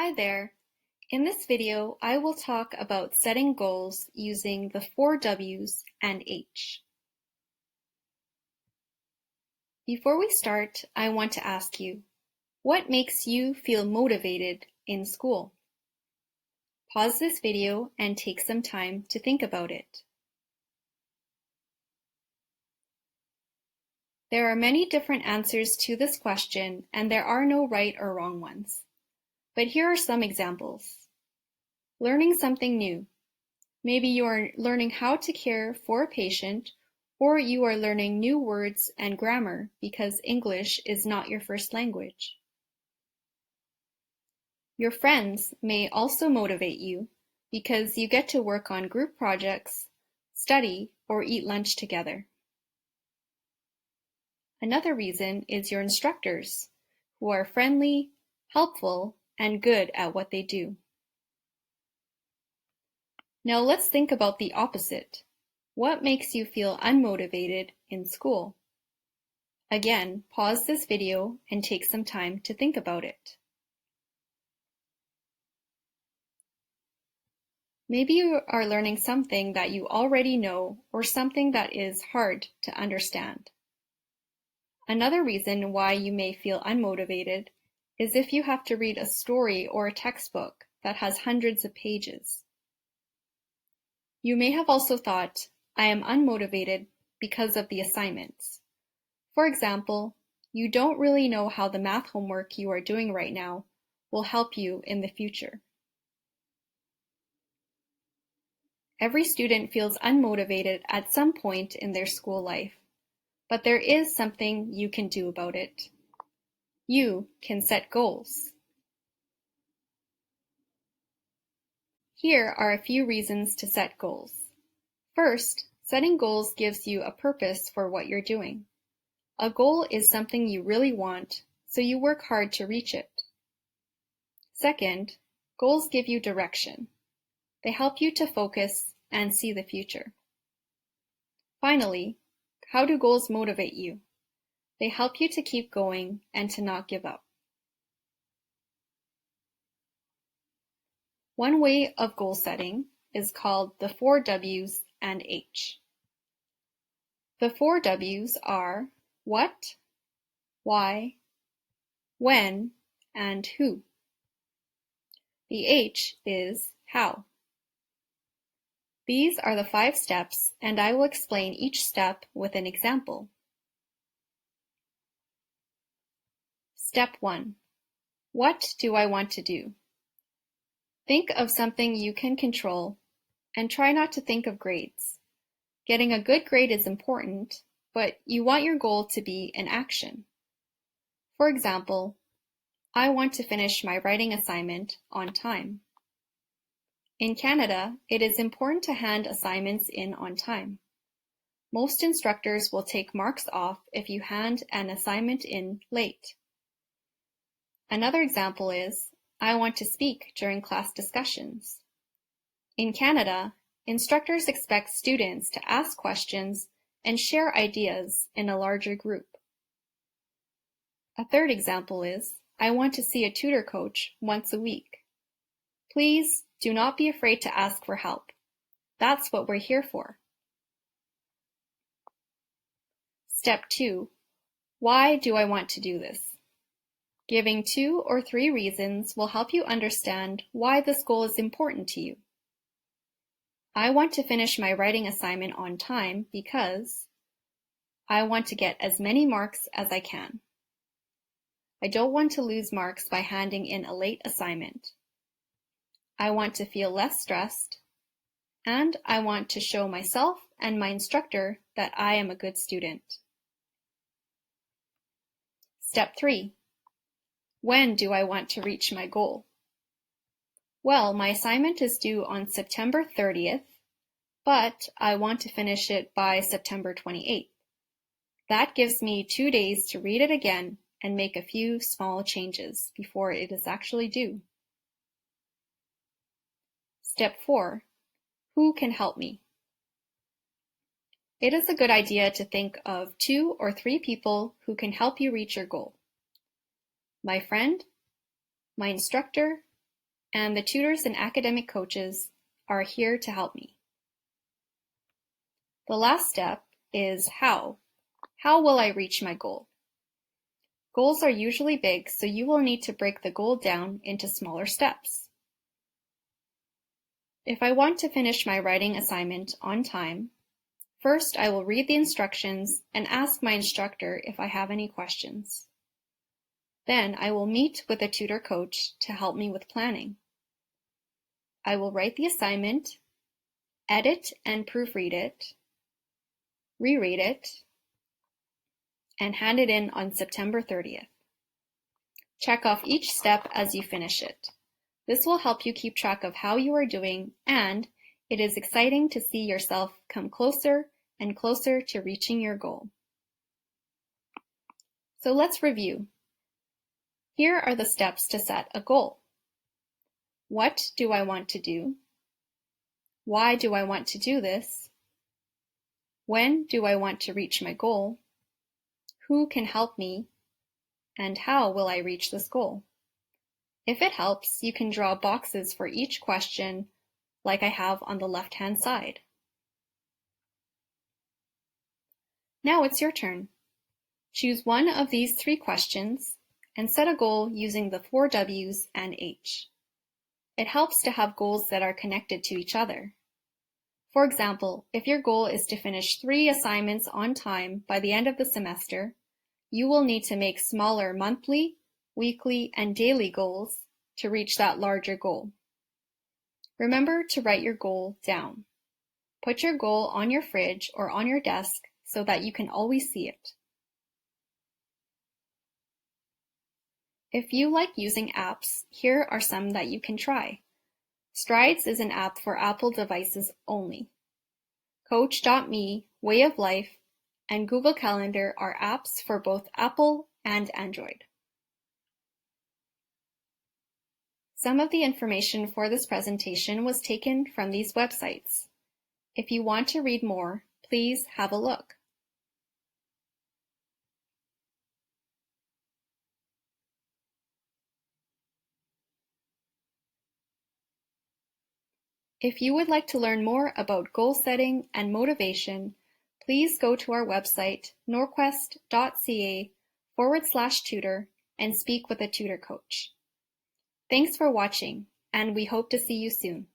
Hi there. In this video, I will talk about setting goals using the 4 W's and H. Before we start, I want to ask you, what makes you feel motivated in school? Pause this video and take some time to think about it. There are many different answers to this question, and there are no right or wrong ones. But here are some examples. Learning something new. Maybe you are learning how to care for a patient, or you are learning new words and grammar because English is not your first language. Your friends may also motivate you because you get to work on group projects, study, or eat lunch together. Another reason is your instructors, who are friendly, helpful, and good at what they do. Now let's think about the opposite. What makes you feel unmotivated in school? Again, pause this video and take some time to think about it. Maybe you are learning something that you already know or something that is hard to understand. Another reason why you may feel unmotivated is if you have to read a story or a textbook that has hundreds of pages. You may have also thought, I am unmotivated because of the assignments. For example, you don't really know how the math homework you are doing right now will help you in the future. Every student feels unmotivated at some point in their school life, but there is something you can do about it. You can set goals. Here are a few reasons to set goals. First, setting goals gives you a purpose for what you're doing. A goal is something you really want, so you work hard to reach it. Second, goals give you direction. They help you to focus and see the future. Finally, how do goals motivate you? They help you to keep going and to not give up. One way of goal setting is called the 4 W's and H. The 4 W's are what, why, when, and who. The H is how. These are the 5 steps, and I will explain each step with an example. Step 1. What do I want to do? Think of something you can control and try not to think of grades. Getting a good grade is important, but you want your goal to be an action. For example, I want to finish my writing assignment on time. In Canada, it is important to hand assignments in on time. Most instructors will take marks off if you hand an assignment in late. Another example is, I want to speak during class discussions. In Canada, instructors expect students to ask questions and share ideas in a larger group. A third example is, I want to see a tutor coach once a week. Please do not be afraid to ask for help. That's what we're here for. Step 2. Why do I want to do this? Giving 2 or 3 reasons will help you understand why this goal is important to you. I want to finish my writing assignment on time because I want to get as many marks as I can. I don't want to lose marks by handing in a late assignment. I want to feel less stressed, and I want to show myself and my instructor that I am a good student. Step 3. When do I want to reach my goal? Well, my assignment is due on September 30th, but I want to finish it by September 28th. That gives me 2 days to read it again and make a few small changes before it is actually due. Step 4. Who can help me? It is a good idea to think of 2 or 3 people who can help you reach your goal. My friend, my instructor, and the tutors and academic coaches are here to help me. The last step is how. How will I reach my goal? Goals are usually big, so you will need to break the goal down into smaller steps. If I want to finish my writing assignment on time, first I will read the instructions and ask my instructor if I have any questions. Then I will meet with a tutor coach to help me with planning. I will write the assignment, edit and proofread it, reread it, and hand it in on September 30th. Check off each step as you finish it. This will help you keep track of how you are doing, and it is exciting to see yourself come closer and closer to reaching your goal. So let's review. Here are the steps to set a goal. What do I want to do? Why do I want to do this? When do I want to reach my goal? Who can help me? And how will I reach this goal? If it helps, you can draw boxes for each question like I have on the left-hand side. Now it's your turn. Choose one of these 3 questions and set a goal using the 4 W's and H. It helps to have goals that are connected to each other. For example, if your goal is to finish 3 assignments on time by the end of the semester, you will need to make smaller monthly, weekly, and daily goals to reach that larger goal. Remember to write your goal down. Put your goal on your fridge or on your desk so that you can always see it. If you like using apps, here are some that you can try. Strides is an app for Apple devices only. Coach.me, Way of Life, and Google Calendar are apps for both Apple and Android. Some of the information for this presentation was taken from these websites. If you want to read more, please have a look. If you would like to learn more about goal setting and motivation, please go to our website, norquest.ca/tutor, and speak with a tutor coach. Thanks for watching, and we hope to see you soon.